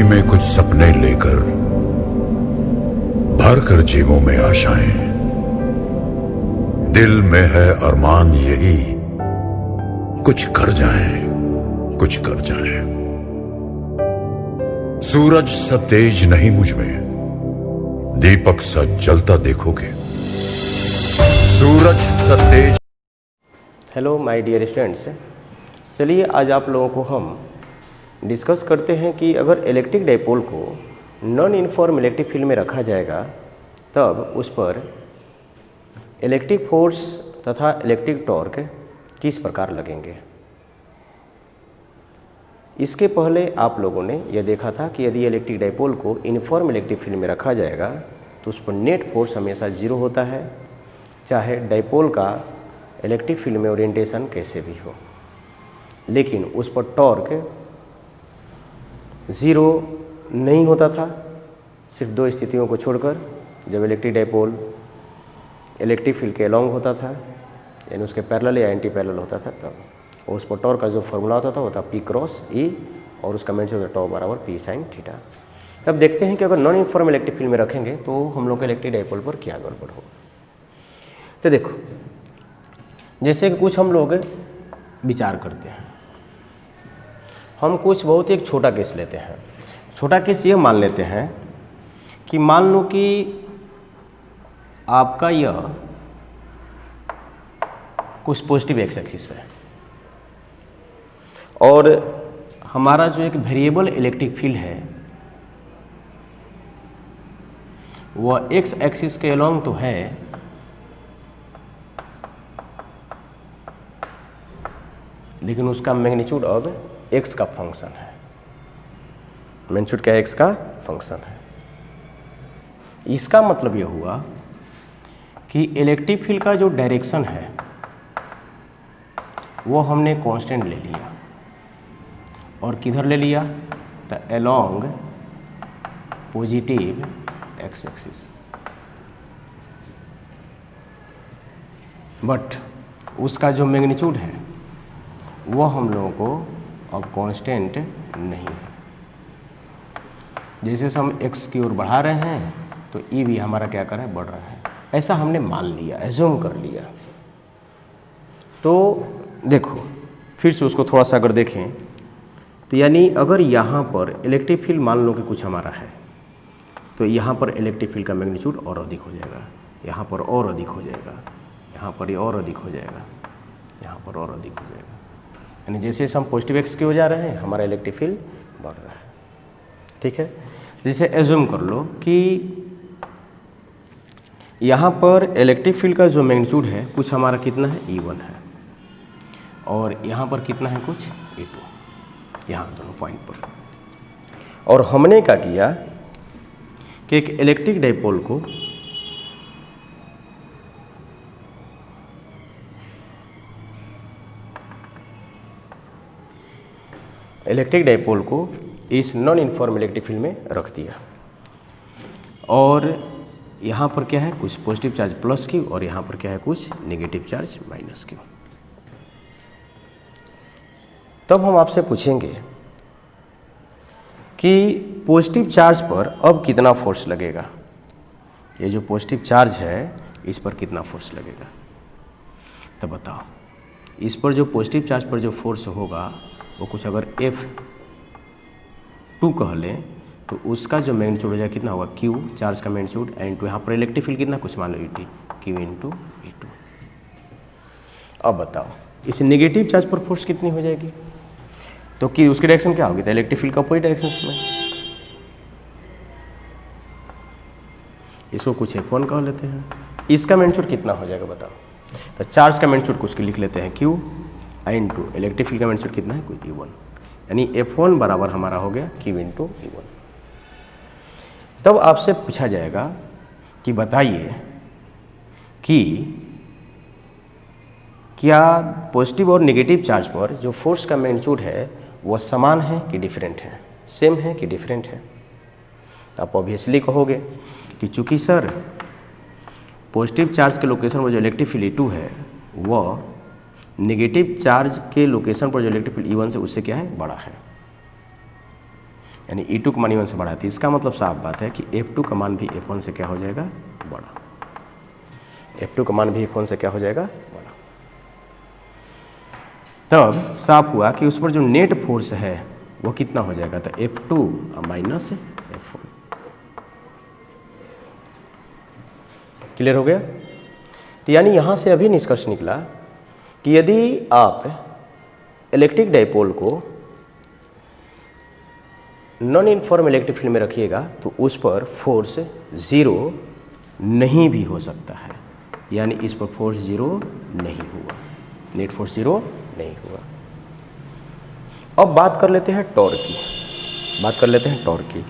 झोली में कुछ सपने लेकर भर कर जेबों में आशाएं, दिल में है अरमान यही कुछ कर जाएं, कुछ कर जाएं। सूरज सा तेज नहीं मुझ में, दीपक सा जलता देखोगे। सूरज सा तेज। हेलो माय डियर स्टूडेंट्स, चलिए आज आप लोगों को हम डिस्कस करते हैं कि अगर इलेक्ट्रिक डाइपोल को नॉन यूनिफॉर्म इलेक्ट्रिक फील्ड में रखा जाएगा तब उस पर इलेक्ट्रिक फोर्स तथा इलेक्ट्रिक टॉर्क किस प्रकार लगेंगे। इसके पहले आप लोगों ने यह देखा था कि यदि इलेक्ट्रिक डाइपोल को यूनिफॉर्म इलेक्ट्रिक फील्ड में रखा जाएगा तो उस पर नेट फोर्स हमेशा जीरो होता है, चाहे डाइपोल का इलेक्ट्रिक फील्ड में ओरिएंटेशन कैसे भी हो। लेकिन उस पर टॉर्क ज़ीरो नहीं होता था, सिर्फ दो स्थितियों को छोड़कर, जब इलेक्ट्रिक डाइपोल इलेक्ट्रिक फील्ड के अलॉन्ग होता था यानी उसके पैरेलल या एंटी पैरेलल होता था तब, और उस पर टॉर्क का जो फॉर्मूला होता था वो था पी क्रॉस ई और उसका मैग्नीट्यूड होता टॉ बराबर पी साइन थीटा। तब देखते हैं कि अगर नॉन यूनिफॉर्म इलेक्ट्रिक फील्ड में रखेंगे तो हम लोग के इलेक्ट्रिक डाइपोल पर क्या गड़बड़ होगा। तो देखो, जैसे कि कुछ हम लोग विचार करते हैं, हम कुछ बहुत एक छोटा केस लेते हैं। छोटा केस ये मान लेते हैं कि मान लो कि आपका यह कुछ पॉजिटिव एक्स एक्सिस है और हमारा जो एक वेरिएबल इलेक्ट्रिक फील्ड है वह एक्स एक्सिस के अलोंग तो है, लेकिन उसका मैग्नीट्यूड अब एक्स का फंक्शन है। मैग्नीट्यूड क्या है? एक्स का फंक्शन है। इसका मतलब यह हुआ कि इलेक्ट्रिक फील्ड का जो डायरेक्शन है वो हमने कांस्टेंट ले लिया और किधर ले लिया? तो along positive x axis. But उसका जो मैग्नीट्यूड है वो हम लोगों को अब कांस्टेंट नहीं है। जैसे से हम x की ओर बढ़ा रहे हैं तो e भी हमारा क्या कर रहा है? बढ़ रहा है। ऐसा हमने मान लिया, एज्यूम कर लिया। तो देखो फिर से उसको थोड़ा सा अगर देखें तो यानी अगर यहाँ पर इलेक्ट्रिक फील्ड मान लो कि कुछ हमारा है तो यहाँ पर इलेक्ट्रिक फील्ड का मैग्नीट्यूड और अधिक हो जाएगा, यहाँ पर और अधिक हो जाएगा, यहाँ पर ये और अधिक हो जाएगा, यहाँ पर और अधिक हो जाएगा। यानी जैसे हम पॉजिटिव एक्स की हो जा रहे हैं हमारा इलेक्ट्रिक फील्ड बढ़ रहा है। ठीक है, जैसे एज्यूम कर लो कि यहाँ पर इलेक्ट्रिक फील्ड का जो मैग्नीट्यूड है कुछ हमारा कितना है? E1 है और यहाँ पर कितना है? कुछ E2, यहाँ दोनों पॉइंट पर। और हमने क्या किया कि एक इलेक्ट्रिक डाइपोल को इस नॉन यूनिफॉर्म इलेक्ट्रिक फील्ड में रख दिया और यहाँ पर क्या है? कुछ पॉजिटिव चार्ज प्लस क्यू और यहाँ पर क्या है? कुछ नेगेटिव चार्ज माइनस क्यू। तब हम आपसे पूछेंगे कि पॉजिटिव चार्ज पर अब कितना फोर्स लगेगा। ये जो पॉजिटिव चार्ज है इस पर कितना फोर्स लगेगा? तो बताओ, इस पर जो पॉजिटिव चार्ज पर जो फोर्स होगा वो कुछ अगर F2 कह लें तो उसका जो मैग्नीट्यूड हो जाएगा कितना होगा? Q चार्ज का मैग्नीट्यूड एंड टू यहाँ पर इलेक्ट्रिक फील्ड कितना? कुछ मान लो ET, Q इंटू E2। अब बताओ इस नेगेटिव चार्ज पर फोर्स कितनी हो जाएगी? तो कि उसकी डायरेक्शन क्या होगी? तो इलेक्ट्रिक फील्ड का अपोजिट डायरेक्शन में। इसको कुछ F1 कह लेते हैं। इसका मैग्नीट्यूड कितना हो जाएगा बताओ? तो चार्ज का मैग्नीट्यूड कुछ लिख लेते हैं Q इंटू इलेक्ट्रिक फील्ड का मैग्नीट्यूड कितना है? कुछ E1, यानी F1 बराबर हमारा हो गया Q इंटू E1। तब आपसे पूछा जाएगा कि बताइए कि क्या पॉजिटिव और नेगेटिव चार्ज पर जो फोर्स का मैग्नीट्यूड है वह समान है कि डिफरेंट है? सेम है कि डिफरेंट है? आप ऑब्वियसली कहोगे कि चूंकि सर पॉजिटिव चार्ज के लोकेशन पर जो इलेक्ट्रिक फील्ड E2 है वह नेगेटिव चार्ज के लोकेशन पर जो इलेक्ट्रिक फील्ड E1 से उससे क्या है? बड़ा है। यानी E2 का मान E1 से बड़ा है, तो इसका मतलब साफ बात है कि F2 का मान भी F1 से क्या हो जाएगा, बड़ा। F2 का मान भी F1 से क्या हो जाएगा, बड़ा। तब साफ हुआ कि उस पर जो नेट फोर्स है वो कितना हो जाएगा, तो F2 माइनस F1। क्लियर हो गया। तो यानी यहाँ से अभी निष्कर्ष निकला कि यदि आप इलेक्ट्रिक डाइपोल को नॉन यूनिफॉर्म इलेक्ट्रिक फील्ड में रखिएगा तो उस पर फोर्स जीरो नहीं भी हो सकता है, यानी इस पर फोर्स जीरो नहीं हुआ, नेट फोर्स जीरो नहीं हुआ। अब बात कर लेते हैं टॉर्क की,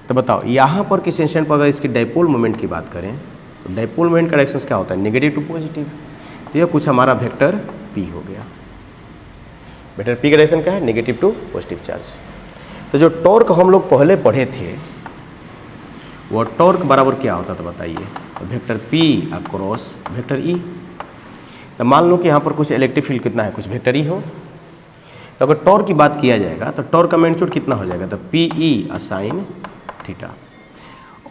तो बताओ यहाँ पर किस इंस्टेंट पर अगर इसकी डाइपोल मोमेंट की बात करें तो डाइपोल मोमेंट का डायरेक्शन क्या होता है, नेगेटिव टू पॉजिटिव। तो यह कुछ हमारा वेक्टर P हो गया। वेक्टर P का डायरेक्शन क्या है, नेगेटिव टू पॉजिटिव चार्ज। तो जो टॉर्क हम लोग पहले पढ़े थे वो टॉर्क बराबर क्या होता था बताइए, तो vector P across vector E। तो मान लो कि यहाँ पर कुछ इलेक्ट्रिक फील्ड कितना है, कुछ वेक्टर E हो, तो अगर टॉर्क की बात किया जाएगा तो टॉर्क का मैग्नीट्यूड कितना हो जाएगा, तो PE असाइन थीटा।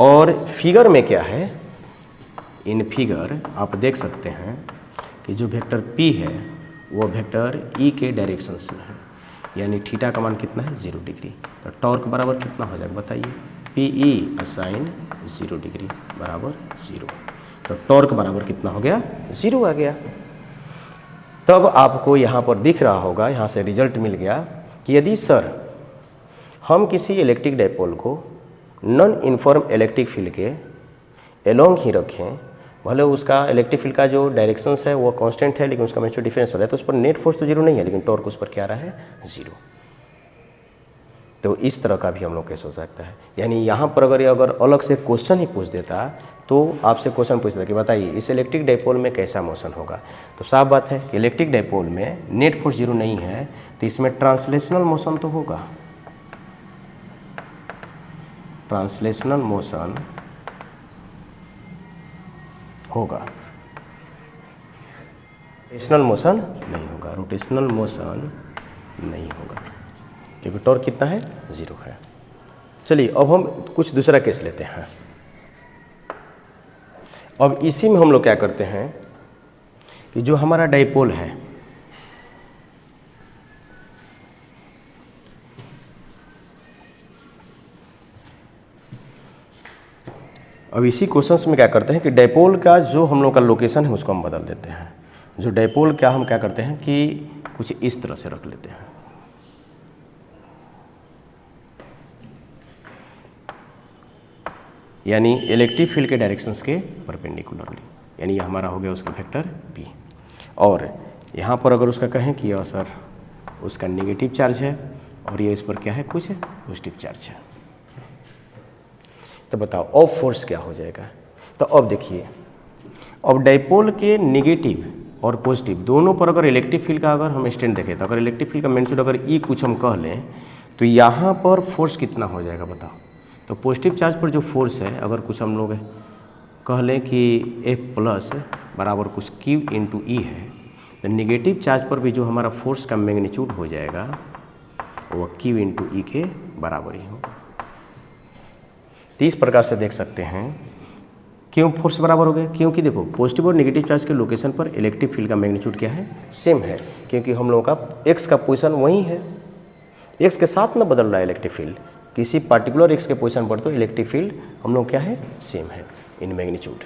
और फिगर में क्या है, इन फिगर आप देख सकते हैं कि जो वेक्टर P है वो वेक्टर E के डायरेक्शंस में है, यानी थीटा का मान कितना है, 0 डिग्री। तो टॉर्क बराबर कितना हो जाएगा बताइए, PE असाइन 0 डिग्री बराबर 0। तो टॉर्क बराबर कितना हो गया, 0 आ गया। तब आपको यहाँ पर दिख रहा होगा, यहाँ से रिजल्ट मिल गया कि यदि सर हम किसी इलेक्ट्रिक डाइपोल को नॉन यूनिफॉर्म इलेक्ट्रिक फील्ड के एलोंग ही रखें, भले उसका इलेक्ट्रिक फील्ड का जो डायरेक्शंस है वो कांस्टेंट है लेकिन उसका मैग्नीट्यूड डिफरेंस हो रहा है, तो उस पर नेट फोर्स तो 0 नहीं है लेकिन टॉर्क उस पर क्या रहा है, 0। तो इस तरह का भी हम लोग केस हो सकता है। यानी यहाँ पर अगर अलग से क्वेश्चन ही पूछ देता तो आपसे क्वेश्चन पूछता कि बताइए इस इलेक्ट्रिक डाइपोल में कैसा मोशन होगा, तो साफ बात है कि इलेक्ट्रिक डाइपोल में नेट फोर्स 0 नहीं है तो इसमें ट्रांसलेशनल मोशन तो होगा, ट्रांसलेशनल मोशन होगा, रोटेशनल मोशन नहीं होगा, रोटेशनल मोशन नहीं होगा क्योंकि टॉर्क कितना है, 0 है। चलिए अब हम कुछ दूसरा केस लेते हैं। अब इसी में हम लोग क्या करते हैं कि जो हमारा डाइपोल है अब इसी क्वेश्चंस में क्या करते हैं कि डाइपोल का जो हम लोग का लोकेशन है उसको हम बदल देते हैं। जो डाइपोल क्या हम क्या करते हैं कि कुछ इस तरह से रख लेते हैं, यानी इलेक्ट्रिक फील्ड के डायरेक्शंस के परपेंडिकुलरली, यानी ये हमारा हो गया उसका वेक्टर P। और यहाँ पर अगर उसका कहें कि सर उसका नेगेटिव चार्ज है और ये इस पर क्या है, कुछ पॉजिटिव चार्ज है, तो बताओ अब फोर्स क्या हो जाएगा। तो अब देखिए, अब डाइपोल के नेगेटिव और पॉजिटिव दोनों पर अगर इलेक्ट्रिक फील्ड का अगर हम स्टैंड देखें तो अगर इलेक्ट्रिक फील्ड का मैग्नीट्यूड अगर E कुछ हम कह लें तो यहाँ पर फोर्स कितना हो जाएगा बताओ। तो पॉजिटिव चार्ज पर जो फोर्स है अगर कुछ हम लोग कह लें कि F प्लस बराबर कुछ Q इंटू E है, तो नेगेटिव चार्ज पर भी जो हमारा फोर्स का मैग्नीट्यूड हो जाएगा वो Q इंटू E के बराबर ही होगा। तो इस प्रकार से देख सकते हैं क्यों फोर्स बराबर हो गया, क्योंकि देखो पॉजिटिव और नेगेटिव चार्ज के लोकेशन पर इलेक्ट्रिक फील्ड का मैग्नीट्यूड क्या है, सेम है, क्योंकि हम लोगों का एक्स का पोजीशन वही है, एक्स के साथ ना बदल रहा है इलेक्ट्रिक फील्ड, किसी पार्टिकुलर एक्स के पोजीशन पर तो इलेक्ट्रिक फील्ड हम लोग क्या है, सेम है इन मैग्नीट्यूड।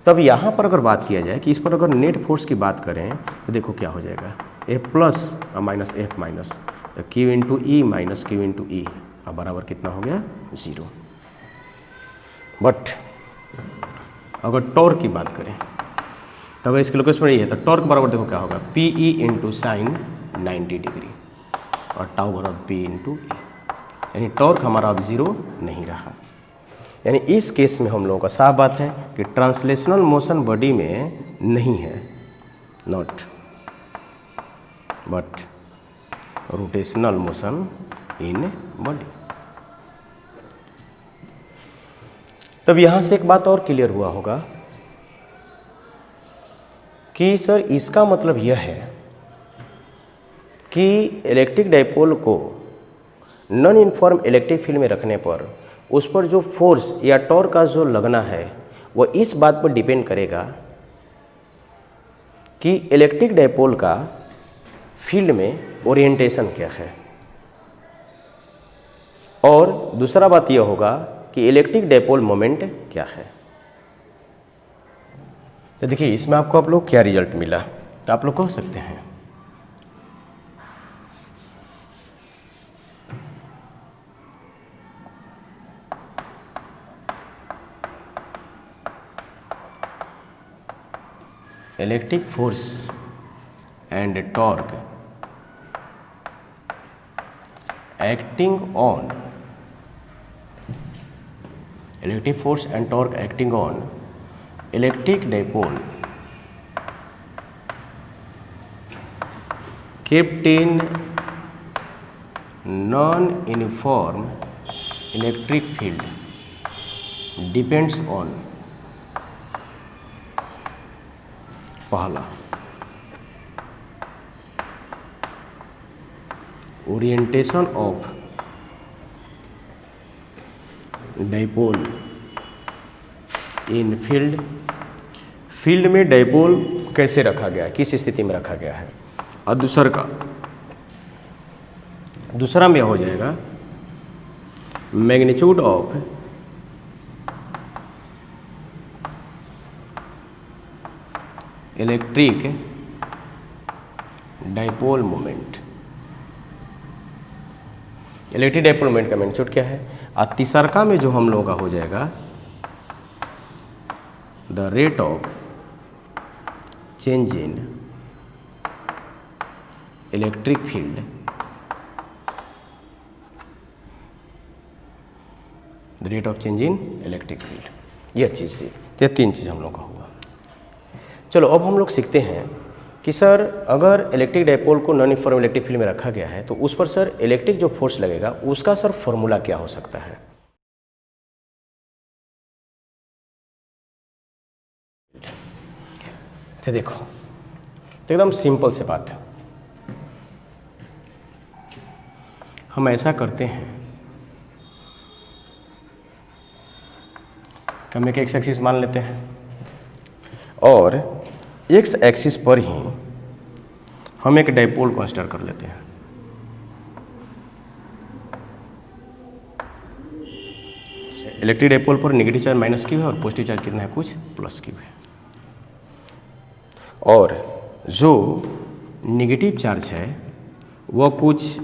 तब यहाँ पर अगर बात किया जाए कि इस पर अगर नेट फोर्स की बात करें तो देखो क्या हो जाएगा, F plus minus F minus Q into E minus Q into E बराबर कितना हो गया, 0। बट अगर टॉर्क की बात करें तब इसके लोकेशन पर ये है, तो टॉर्क बराबर देखो क्या होगा, PE इंटू साइन 90 डिग्री और टाउ बराबर P इंटू E, यानी टॉर्क हमारा अब 0 नहीं रहा। यानी इस केस में हम लोगों का साफ बात है कि ट्रांसलेशनल मोशन बॉडी में नहीं है, not but rotational motion in body. तब यहाँ से एक बात और क्लियर हुआ होगा कि सर इसका मतलब यह है कि इलेक्ट्रिक डाइपोल को नॉन यूनिफॉर्म इलेक्ट्रिक फील्ड में रखने पर उस पर जो फोर्स या टॉर्क का जो लगना है वो इस बात पर डिपेंड करेगा कि इलेक्ट्रिक डायपोल का फील्ड में ओरिएंटेशन क्या है, और दूसरा बात यह होगा कि इलेक्ट्रिक डायपोल मोमेंट क्या है। तो देखिए इसमें आपको आप लोग क्या रिजल्ट मिला, तो आप लोग कह सकते हैं electric force and torque acting on electric force and torque acting on electric dipole kept in non-uniform electric field depends on पहला orientation of dipole in field में डायपोल कैसे रखा गया है, किस स्थिति में रखा गया है, और दूसरा में हो जाएगा magnitude of electric dipole moment. Electric dipole moment का मैग्नीट्यूड क्या है, और तीसरा में जो हम लोगों का हो जाएगा the rate of change in electric field, the rate of change in electric field, यह चीज़ थी। ये तीन चीज़ हम लोग का हुआ। चलो अब हम लोग सीखते हैं कि सर अगर इलेक्ट्रिक डायपोल को नॉन यूनिफॉर्म इलेक्ट्रिक फील्ड में रखा गया है तो उस पर सर इलेक्ट्रिक जो फोर्स लगेगा उसका सर फॉर्मूला क्या हो सकता है। तो देखो तो एकदम सिंपल से बात है, हम ऐसा करते हैं कि हम एक एक्स एक्सिस मान लेते हैं और एक्स एक्सिस पर ही हम एक डायपोल कंसीडर कर लेते हैं। इलेक्ट्रिक डायपोल पर नेगेटिव चार्ज माइनस क्यू है और पॉजिटिव चार्ज कितना है, कुछ प्लस क्यू है, और जो नेगेटिव चार्ज है वो कुछ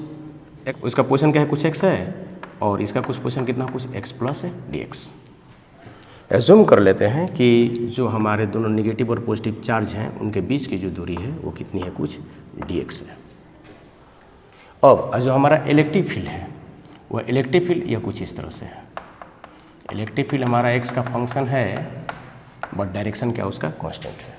उसका पोजीशन क्या है, कुछ एक्स है, और इसका कुछ पोजीशन कितना, कुछ एक्स प्लस है dx। एज्यूम कर लेते हैं कि जो हमारे दोनों नेगेटिव और पॉजिटिव चार्ज हैं उनके बीच की जो दूरी है वो कितनी है, कुछ dx है। अब जो हमारा इलेक्ट्रिक फील्ड है वह इलेक्ट्रिक फील्ड यह कुछ इस तरह से है। इलेक्ट्रिक फील्ड हमारा एक्स का फंक्शन है बट डायरेक्शन क्या उसका कांस्टेंट है।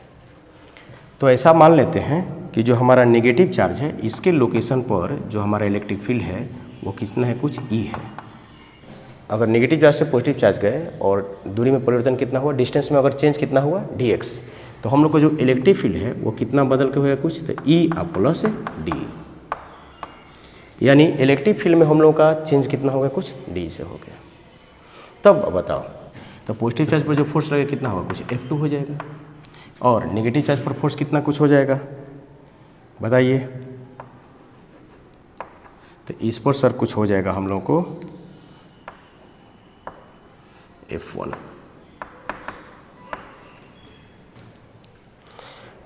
तो ऐसा मान लेते हैं कि जो हमारा नेगेटिव चार्ज है इसके लोकेशन पर जो हमारा इलेक्ट्रिक फील्ड है वो कितना है, कुछ ई है। अगर नेगेटिव चार्ज से पॉजिटिव चार्ज गए और दूरी में परिवर्तन कितना हुआ, डिस्टेंस में अगर चेंज कितना हुआ dx, तो हम लोग को जो इलेक्ट्रिक फील्ड है वो कितना बदल के हुआ कुछ, तो ई प्लस डी, यानी इलेक्ट्रिक फील्ड में हम लोग का चेंज कितना हो गया, कुछ डी से हो गया। तब बताओ तो पॉजिटिव चार्ज पर जो फोर्स लगेगा कितना होगा, कुछ F2 हो जाएगा, और नेगेटिव चार्ज पर फोर्स कितना कुछ हो जाएगा बताइए। तो इस पर सर कुछ हो जाएगा हम लोग को F1।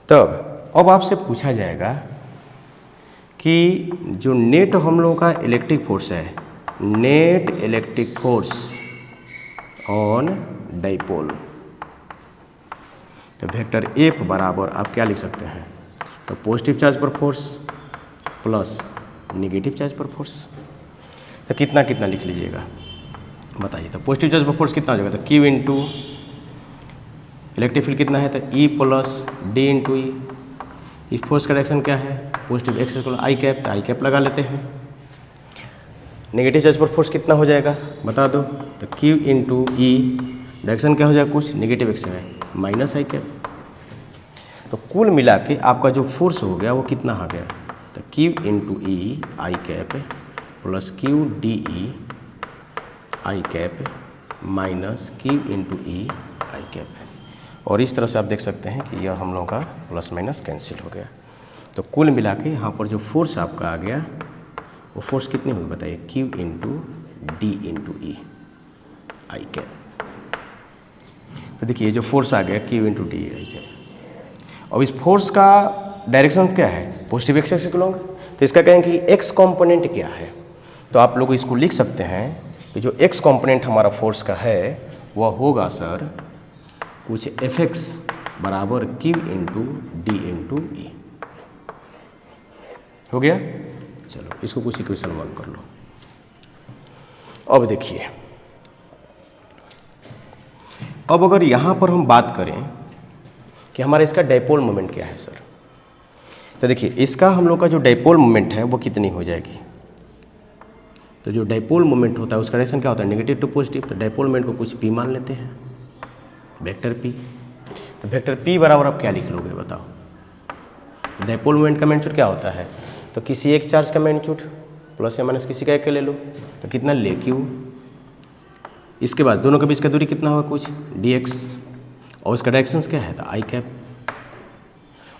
तब अब आपसे पूछा जाएगा कि जो नेट हम लोगों का इलेक्ट्रिक फोर्स है, net electric force on dipole, तो वेक्टर F बराबर आप क्या लिख सकते हैं, तो पॉजिटिव चार्ज पर फोर्स प्लस नेगेटिव चार्ज पर फोर्स। तो कितना कितना लिख लीजिएगा बताइए। तो पॉजिटिव चार्ज पर फोर्स कितना हो जाएगा, तो Q इंटू इलेक्ट्रिक फील्ड कितना है, तो E प्लस डी इंटू ई। इस फोर्स का डायरेक्शन क्या है, पॉजिटिव एक्स आई कैप, तो आई कैप लगा लेते हैं। नेगेटिव चार्ज पर फोर्स कितना हो जाएगा बता दो, तो Q इंटू ई, डायरेक्शन क्या हो जाएगा, कुछ नेगेटिव एक्स है, माइनस आई कैप। तो कुल मिला के आपका जो फोर्स हो गया वो कितना आ गया, तो Q into E I cap plus Q D E I cap minus Q into E I cap. और इस तरह से आप देख सकते हैं कि यह हम लोगों का प्लस माइनस कैंसिल हो गया। तो कुल मिला के यहाँ पर जो फोर्स आपका आ गया वो फोर्स कितनी हुई बताइए, Q into D into E I cap. तो देखिए जो फोर्स आ गया Q into D I cap. अब इस फोर्स का डायरेक्शन क्या है, पॉजिटिव एक्स एक्सिस के लॉन्ग। तो इसका कहें कि एक्स कंपोनेंट क्या है, तो आप लोग इसको लिख सकते हैं कि जो एक्स कंपोनेंट हमारा फोर्स का है वह होगा सर कुछ एफ एक्स बराबर क्यू इंटू डी इंटू ई। हो गया, चलो इसको कुछ इक्वेशन 1 कर लो। अब देखिए, अब अगर यहाँ पर हम बात करें कि हमारा इसका डाइपोल मोमेंट क्या है सर, तो देखिए इसका हम लोग का जो डाइपोल मोमेंट है वो कितनी हो जाएगी। तो जो डाइपोल मोमेंट होता है उसका डायरेक्शन क्या होता है, नेगेटिव टू पॉजिटिव। तो डाइपोल मोमेंट को कुछ पी मान लेते हैं, वेक्टर पी। तो वेक्टर पी बराबर आप क्या लिख लोगे बताओ। डाइपोल मोमेंट का मैग्नीट्यूड क्या होता है, तो किसी एक चार्ज का मैग्नीट्यूड प्लस या माइनस किसी का एक के ले लो, तो कितना ले क्यू। इसके बाद दोनों के बीच का दूरी कितना होगा कुछ डी एक्स, और उसका डायरेक्शन क्या है तो आई कैप।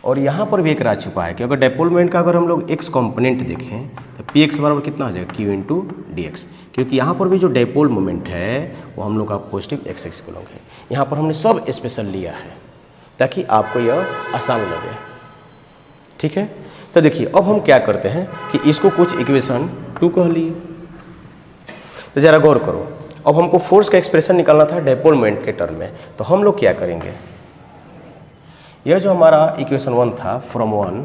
और यहाँ पर भी एक राज छुपा है कि अगर डाइपोल मोमेंट का अगर हम लोग एक्स कंपोनेंट देखें तो पी एक्स बराबर कितना हो जाएगा, क्यू इंटू डी एक्स। क्योंकि यहाँ पर भी जो डाइपोल मोमेंट है वो हम लोग का पॉजिटिव एक्स एक्सिस के लॉन्ग है। यहाँ पर हमने सब स्पेशल लिया है ताकि आपको यह आसान लगे, ठीक है। तो देखिए अब हम क्या करते हैं कि इसको कुछ इक्वेशन 2 कह लिए। तो ज़रा गौर करो, अब हमको फोर्स का एक्सप्रेशन निकालना था डाइपोल मोमेंट के टर्म में। तो हम लोग क्या करेंगे, यह जो हमारा इक्वेशन 1 था फ्रॉम 1,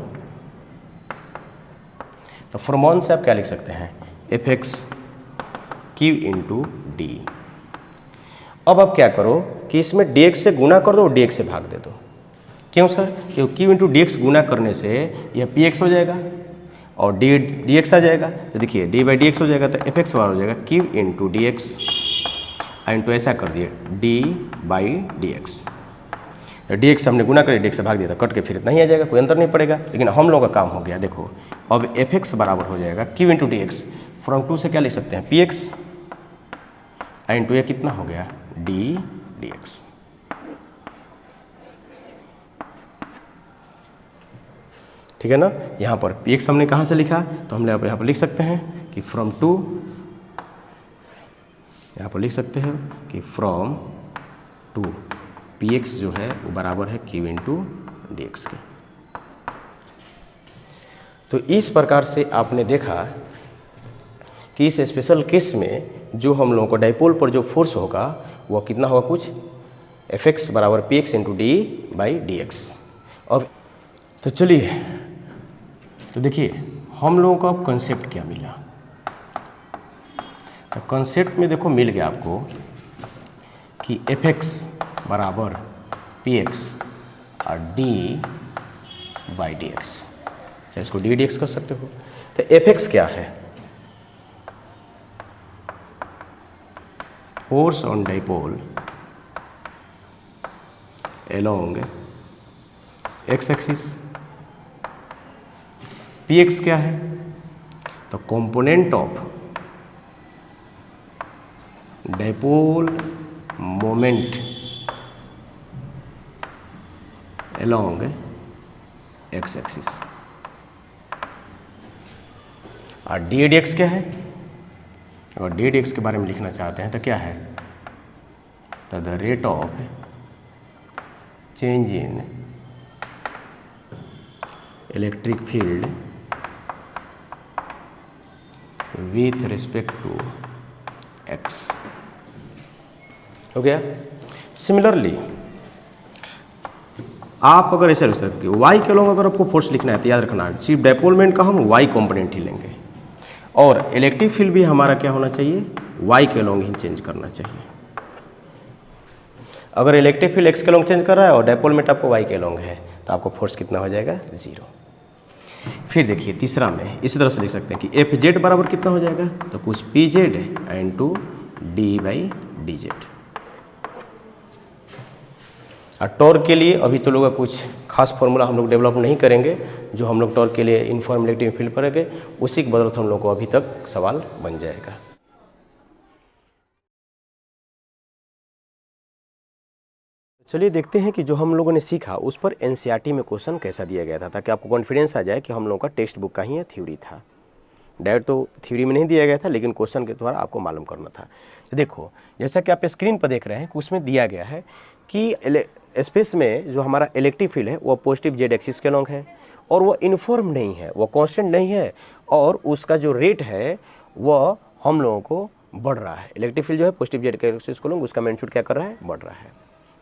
तो फ्रॉम 1 से आप क्या लिख सकते हैं, F x Q into D. अब आप क्या करो कि इसमें डी एक्स से गुना कर दो और डी एक्स से भाग दे दो। क्यों सर, क्योंकि क्यू इंटू डी एक्स गुना करने से यह पी एक्स हो जाएगा और डी एक्स आ जाएगा। तो देखिए डी बाई डी एक्स हो जाएगा तो एफ एक्स बार हो जाएगा Q into D x into ऐसा कर दिए D by D x. D x हमने गुना कर डी एक्स से भाग दिया तो कट के फिर इतना ही आ जाएगा, कोई अंतर नहीं पड़ेगा। लेकिन हम लोगों का काम हो गया। देखो अब एफ एक्स बराबर हो जाएगा Q into D x, from 2 से क्या लिख सकते हैं पी एक्स इंटू ये कितना हो गया डी डी एक्स। ठीक है ना। यहाँ पर पी एक्स हमने कहाँ से लिखा, तो हम यहाँ पर लिख सकते हैं कि फ्रॉम 2, यहाँ पर लिख सकते हैं कि फ्रॉम 2 पी एक्स जो है वो बराबर है क्यू इंटू डी एक्स के। तो इस प्रकार से आपने देखा कि इस स्पेशल केस में जो हम लोगों को डाइपोल पर जो फोर्स होगा वो कितना होगा, कुछ एफ एक्स बराबर P x into D by D x. अब तो चलिए, तो देखिए हम लोगों को अब कंसेप्ट क्या मिला। तो कंसेप्ट में देखो मिल गया आपको कि एफ एक्स बराबर पी एक्स और डी बाई डी एक्स, चाहे इसको डी डी एक्स कर सकते हो। तो एफ एक्स क्या है, force on dipole along x axis. P x क्या है, तो component of dipole moment along x axis. और डी डी एक्स क्या है, और डी डी एक्स के बारे में लिखना चाहते हैं तो क्या है, तो the rate of change in electric field with respect to x. हो गया। सिमिलरली आप अगर ऐसे लिख सकते हैं वाई के लॉन्ग अगर आपको फोर्स लिखना है तो याद रखना सिर्फ डाइपोल मोमेंट का हम वाई कंपोनेंट ही लेंगे, और इलेक्ट्रिक फील्ड भी हमारा क्या होना चाहिए, वाई के लॉन्ग ही चेंज करना चाहिए। अगर इलेक्ट्रिक फील्ड एक्स के लॉन्ग चेंज कर रहा है और डाइपोल मोमेंट आपको वाई के लॉन्ग है तो आपको फोर्स कितना हो जाएगा, 0। फिर देखिए तीसरा में इसी तरह से लिख सकते हैं कि एफ जेड बराबर कितना हो जाएगा, तो कुछ P Z into D by D Z. और टॉर्क के लिए अभी तो लोग कुछ खास फॉर्मूला हम लोग डेवलप नहीं करेंगे, जो हम लोग टॉर्क के लिए यूनिफॉर्म इलेक्ट्रिक फील्ड पढ़ेंगे उसी के बदौलत हम लोग को अभी तक सवाल बन जाएगा। चलिए देखते हैं कि जो हम लोगों ने सीखा उस पर एनसीईआरटी में क्वेश्चन कैसा दिया गया था, ताकि आपको कॉन्फिडेंस आ जाए कि हम लोगों का टेक्स्ट बुक का ही थ्योरी था। डायरेक्ट तो थ्योरी में नहीं दिया गया था, लेकिन क्वेश्चन के द्वारा आपको मालूम करना था। तो देखो जैसा कि आप स्क्रीन पर देख रहे हैं कि उसमें दिया गया है कि स्पेस में जो हमारा इलेक्ट्रिक फील्ड है वो पॉजिटिव जेड एक्सिस के अलॉन्ग है, और वो यूनिफॉर्म नहीं है, वो कांस्टेंट नहीं है, और उसका जो रेट है वह हम लोगों को बढ़ रहा है। इलेक्ट्रिक फील्ड जो है पॉजिटिव जेड एक्सिस के अलॉन्ग, उसका मैग्नीट्यूड क्या कर रहा है, बढ़ रहा है।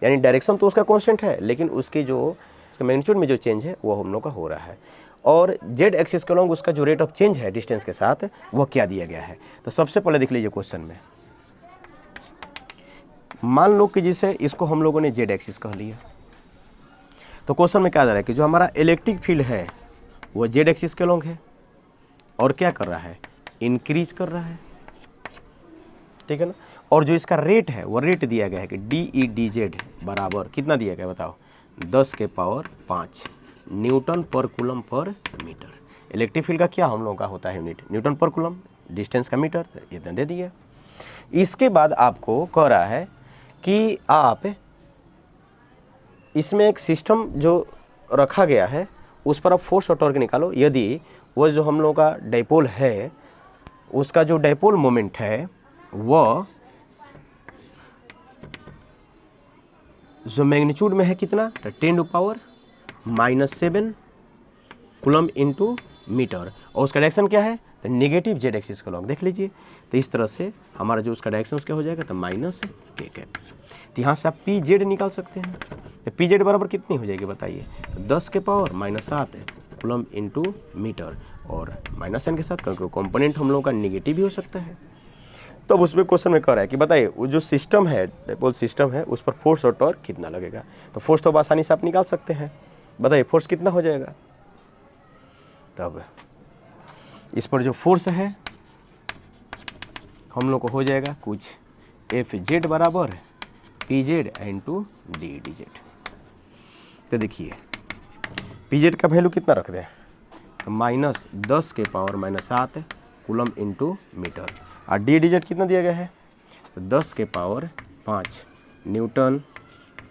यानी डायरेक्शन तो उसका कांस्टेंट है, लेकिन उसकी जो उसके मैग्नीट्यूड में जो चेंज है वो हम लोग का हो रहा है। और जेड एक्सिस के अलॉन्ग उसका जो रेट ऑफ चेंज है डिस्टेंस के साथ, वो क्या दिया गया है। तो सबसे पहले देख लीजिए क्वेश्चन में, मान लो कि जिसे इसको हम लोगों ने जेड एक्सिस कह लिया, तो क्वेश्चन में क्या दे रहा है कि जो हमारा इलेक्ट्रिक फील्ड है वो जेड एक्सिस के अलॉन्ग है, और क्या कर रहा है, इंक्रीज कर रहा है, ठीक है ना। और जो इसका रेट है वो रेट दिया गया है कि डी ई डी जेड बराबर कितना दिया गया बताओ, 10 के पावर 5 न्यूटन पर coulomb per metre. Electric field का क्या हम लोगों का होता है यूनिट, न्यूटन पर कूलम, डिस्टेंस का मीटर, इतना दे दिया। इसके बाद आपको कह रहा है कि आप इसमें एक सिस्टम जो रखा गया है उस पर आप फोर्स और टॉर्क निकालो। यदि वह जो हम लोगों का डाइपोल है उसका जो डाइपोल मोमेंट है वह जो मैग्नीट्यूड में है कितना, 10⁻⁻7 कूलम इंटू मीटर, और उसका डायरेक्शन क्या है, तो नेगेटिव जेड एक्सिस का अलॉन्ग। देख लीजिए तो इस तरह से हमारा जो उसका डायरेक्शन क्या हो जाएगा, तो -k कैप। तो यहाँ से आप पी जेड निकाल सकते हैं। तो पी जेड बराबर कितनी हो जाएगी बताइए, तो 10 के पावर -7 कूलम इंटू मीटर, और -n के साथ, क्योंकि कॉम्पोनेंट हम लोगों का नेगेटिव भी हो सकता है। तो अब उसमें क्वेश्चन में कह रहा है कि बताइए वो जो सिस्टम है, डाइपोल सिस्टम है, उस पर फोर्स और टॉर्क कितना लगेगा। तो फोर्स तो आसानी से आप निकाल सकते हैं, बताइए फोर्स कितना हो जाएगा। तब इस पर जो फोर्स है हम लोग को हो जाएगा कुछ एफ जेड बराबर P Z into D D Z. तो देखिए पी जेड का वैल्यू कितना रख दें, तो -10 के पावर -7 कूलम इंटू मीटर, और डी डी जेड कितना दिया गया है, तो 10 के पावर 5 न्यूटन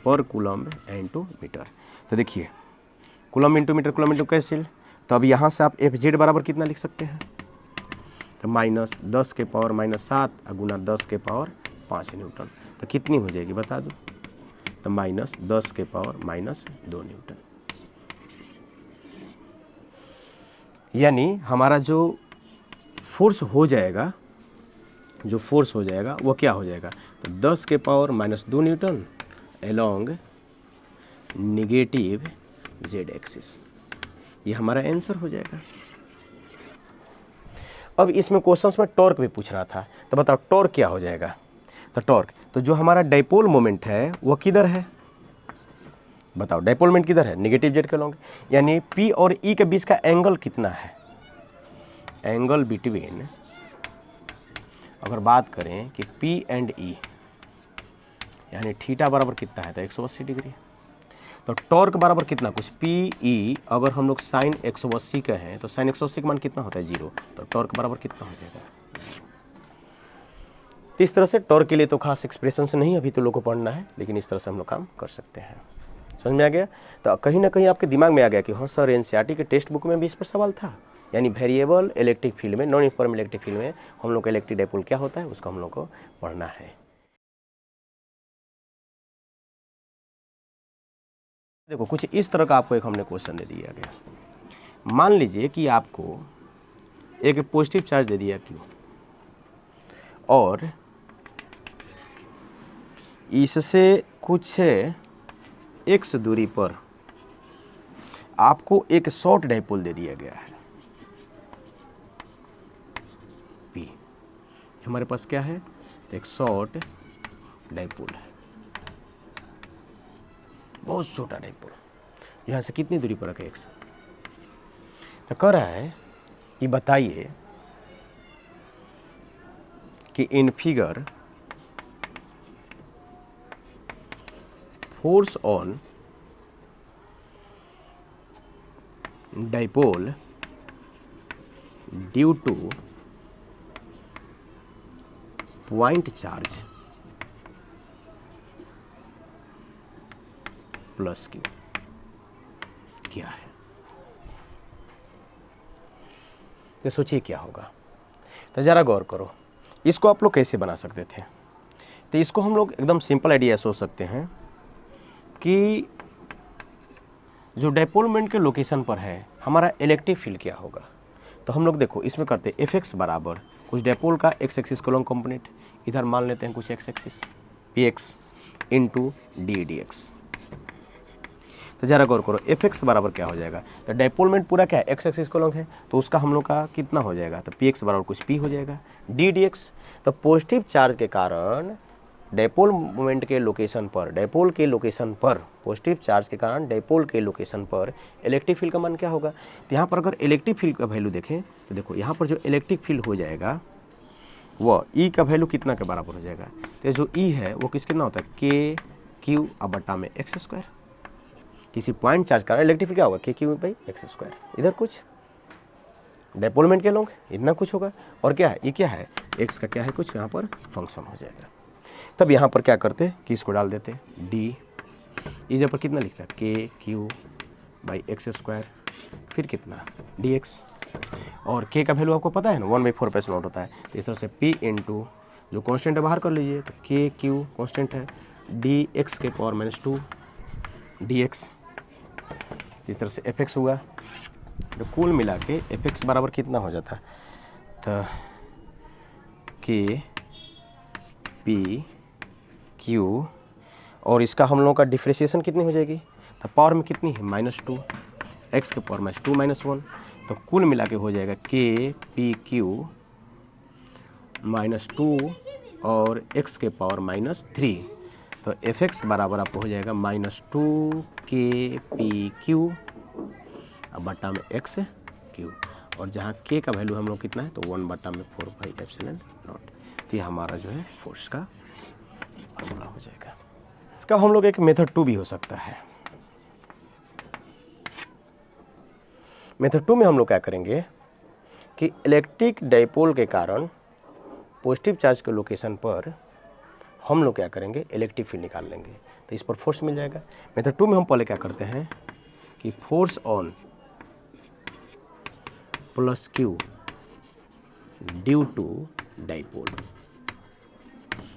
पर कूलम इंटू मीटर। तो देखिए coulomb into metre, coulomb into cancel, तो अब यहाँ से आप एफ जेड बराबर कितना लिख सकते हैं, तो -10 के पावर -7 गुना 10 के पावर 5 न्यूटन। तो कितनी हो जाएगी बता दो, तो -10 के पावर -2 न्यूटन। यानी हमारा जो फोर्स हो जाएगा, जो फोर्स हो जाएगा वो क्या हो जाएगा, तो 10 के power -2 Newton along negative Z axis. ये हमारा आंसर हो जाएगा। अब इसमें क्वेश्चंस में टॉर्क भी पूछ रहा था, तो बताओ टॉर्क क्या हो जाएगा। तो टॉर्क, तो जो हमारा डाइपोल मोमेंट है वो किधर है बताओ, डाइपोल मोमेंट किधर है, नेगेटिव जेड के अलॉन्ग। यानी पी और ई के बीच का एंगल कितना है, एंगल बिटवीन, अगर बात करें कि पी एंड ई यानी थीटा बराबर कितना है, तो 180 डिग्री। तो टॉर्क बराबर कितना, कुछ पी ई, अगर हम लोग साइन 180 का है तो साइन 180 का मान कितना होता है, 0। तो टॉर्क बराबर कितना हो जाएगा। इस तरह से टॉर्क के लिए तो खास एक्सप्रेशन से नहीं अभी तो लोग को पढ़ना है, लेकिन इस तरह से हम लोग काम कर सकते हैं। समझ में आ गया। तो कहीं ना कहीं आपके दिमाग में आ गया कि हाँ सर एनसीईआरटी के टेक्स्ट बुक में भी इस पर सवाल था। यानी वेरिएबल इलेक्ट्रिक फील्ड में, नॉन यूनिफॉर्म इलेक्ट्रिक फील्ड में हम लोग का इलेक्ट्रिक डाइपोल क्या होता है उसको हम लोग को पढ़ना है। देखो कुछ इस तरह का आपको एक हमने क्वेश्चन दे दिया गया। मान लीजिए कि आपको एक पॉजिटिव चार्ज दे दिया क्यू, और इससे कुछ x दूरी पर आपको एक शॉर्ट डाइपोल दे दिया गया है P। हमारे पास क्या है, एक शॉर्ट डाइपोल है, बहुत छोटा डाइपोल, यहाँ से कितनी दूरी पर रखे x। तो कह रहा है कि बताइए कि in figure force on dipole due two point charge plus Q क्या है। तो सोचिए क्या होगा। तो ज़रा गौर करो, इसको आप लोग कैसे बना सकते थे। तो इसको हम लोग एकदम सिंपल आइडिया सोच सकते हैं कि जो डाइपोल मोमेंट के लोकेशन पर है हमारा इलेक्ट्रिक फील्ड क्या होगा। तो हम लोग देखो इसमें करते एफ एक्स बराबर कुछ डाइपोल का एक्स एक्सिस का लॉन्ग कंपोनेंट, इधर मान लेते हैं कुछ x axis P x into D D x. तो जरा गौर करो एफ एक्स बराबर क्या हो जाएगा। तो डाइपोल मोमेंट पूरा क्या है, एक्स एक्सिस को लॉन्ग है, तो उसका हम लोग का कितना हो जाएगा। तो पी एक्स बराबर कुछ पी हो जाएगा डी डी एक्स। तो पॉजिटिव चार्ज के कारण डाइपोल मोमेंट के लोकेशन पर, डाइपोल के लोकेशन पर, पॉजिटिव चार्ज के कारण डाइपोल के लोकेशन पर इलेक्ट्रिक फील्ड का मान क्या होगा। तो यहाँ पर अगर इलेक्ट्रिक फील्ड का वैल्यू देखें तो देखो यहाँ पर जो इलेक्ट्रिक फील्ड हो जाएगा वह ई का वैल्यू कितना के बराबर हो जाएगा। तो जो ई है वो कितना होता है, के क्यू अब बटा में एक्स स्क्वायर। किसी पॉइंट चार्ज का इलेक्ट्रिक फील्ड क्या होगा, के क्यू बाई एक्स स्क्वायर। इधर कुछ डाइपोल मोमेंट के लोग इतना कुछ होगा, और क्या है ये क्या है, एक्स का क्या है कुछ यहाँ पर फंक्शन हो जाएगा। तब यहाँ पर क्या करते कि इसको डाल देते डी, इस पर कितना लिखता है के क्यू बाई एक्स स्क्वायर, फिर कितना डी एक्स, और के का वैल्यू आपको पता है ना 1/4 होता है। तो इस तरह से पी इंटू जो कॉन्स्टेंट है बाहर कर लीजिए, तो के क्यू कॉन्स्टेंट है, डी एक्स के पावर -2 डी एक्स, इस तरह से एफ एक्स हुआ। तो कुल मिला के एफ एक्स बराबर कितना हो जाता है, तो के पी क्यू, और इसका हम लोगों का डिफ्रेंशिएशन कितनी हो जाएगी, तो पावर में कितनी है -2, एक्स के पावर -2 -1, तो कुल मिला के हो जाएगा के पी क्यू -2 और एक्स के पावर -3। तो एफ एक्स बराबर आपको हो जाएगा -2 के पी क्यू अब बटा में एक्स क्यू, और जहाँ के का वैल्यू हम लोग कितना है तो 1/4πε0। तो ये हमारा जो है फोर्स का फॉर्मूला हो जाएगा। इसका हम लोग एक मेथड 2 भी हो सकता है। मेथड 2 में हम लोग क्या करेंगे कि इलेक्ट्रिक डाइपोल के कारण पॉजिटिव चार्ज के लोकेशन पर हम लोग क्या करेंगे, इलेक्ट्रिक फील्ड निकाल लेंगे, तो इस पर फोर्स मिल जाएगा। मेथड 2 में हम पहले क्या करते हैं कि force on plus Q due to dipole,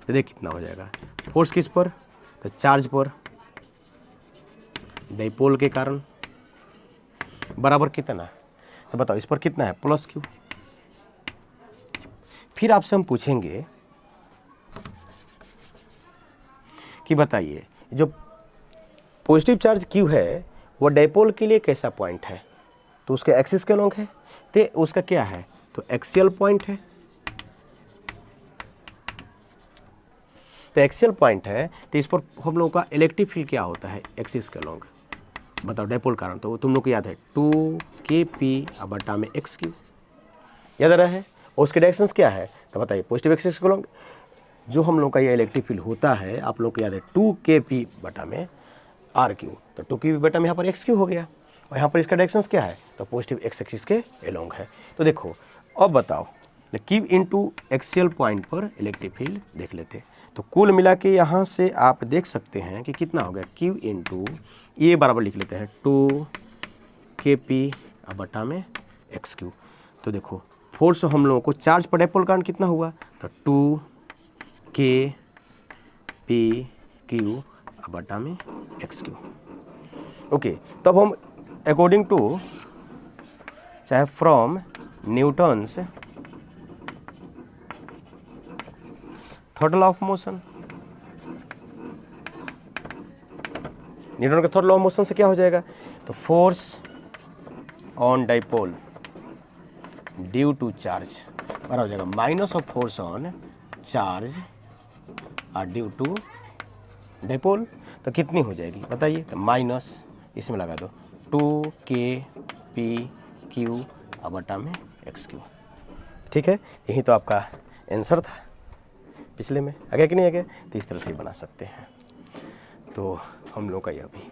तो देख कितना हो जाएगा, फोर्स किस पर, तो चार्ज पर डाइपोल के कारण बराबर कितना, तो बताओ इस पर कितना है प्लस क्यू। फिर आपसे हम पूछेंगे कि बताइए जो पॉजिटिव चार्ज क्यू है वो डाइपोल के लिए कैसा पॉइंट है, तो उसके एक्सिस के लॉन्ग है, तो उसका क्या है, तो एक्सियल पॉइंट है। तो एक्सियल पॉइंट है, तो इस पर हम लोगों का इलेक्ट्रिक फील्ड क्या होता है, एक्सिस के लॉन्ग। बताओ डाइपोल कारण, तो तुम लोग को याद है 2kp अब बटा में एक्स क्यू, याद आ रहा है। और उसके डायरेक्शंस क्या है, तो बताइए पॉजिटिव एक्सिस के लॉन्ग जो हम लोग का ये इलेक्ट्रिक फील्ड होता है, आप लोग को याद है 2kp बटा में आर क्यू, तो 2kp बटा में यहाँ पर एक्स क्यू हो गया, और यहाँ पर इसका डायरेक्शंस क्या है, तो पॉजिटिव एक्स एक्सिस के एलोंग है। तो देखो अब बताओ क्यू इंटू एक्सियल पॉइंट पर इलेक्ट्रिक फील्ड देख लेते, तो कुल मिला के यहाँ से आप देख सकते हैं कि कितना हो गया, क्यू इंटू ये बराबर लिख लेते हैं 2kp अब बटा में एक्स क्यू। तो देखो फोर्स हम लोगों को चार्ज पर डाइपोल कारण कितना हुआ, तो 2kp क्यू अब बटा में एक्स क्यू। ओके, तब हम अकॉर्डिंग टू चाहे from Newton's third law of motion, Newton का थर्ड लॉ ऑफ मोशन से क्या हो जाएगा, तो force on dipole due to charge बराबर हो जाएगा minus of force on charge और ड्यू टू डाइपोल। तो कितनी हो जाएगी बताइए, तो माइनस इसमें लगा दो 2kp क्यू अब बटा में एक्स क्यू। ठीक है, यही तो आपका आंसर था पिछले में, आ गया कि नहीं आ गया। तो इस तरह से बना सकते हैं। तो हम लोग का यह भी।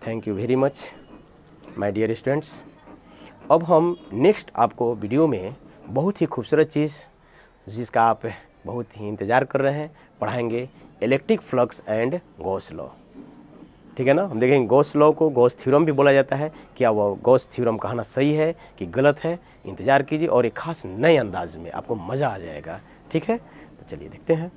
Thank you very much my dear students. अब हम नेक्स्ट आपको वीडियो में बहुत ही खूबसूरत चीज़ जिसका आप बहुत ही इंतज़ार कर रहे हैं पढ़ाएंगे, electric flux and Gauss law. ठीक है ना, हम देखेंगे गॉस लॉ को गॉस थ्योरम भी बोला जाता है। क्या वो गॉस थ्योरम कहना सही है कि गलत है, इंतज़ार कीजिए और एक खास नए अंदाज में आपको मज़ा आ जाएगा। ठीक है, तो चलिए देखते हैं।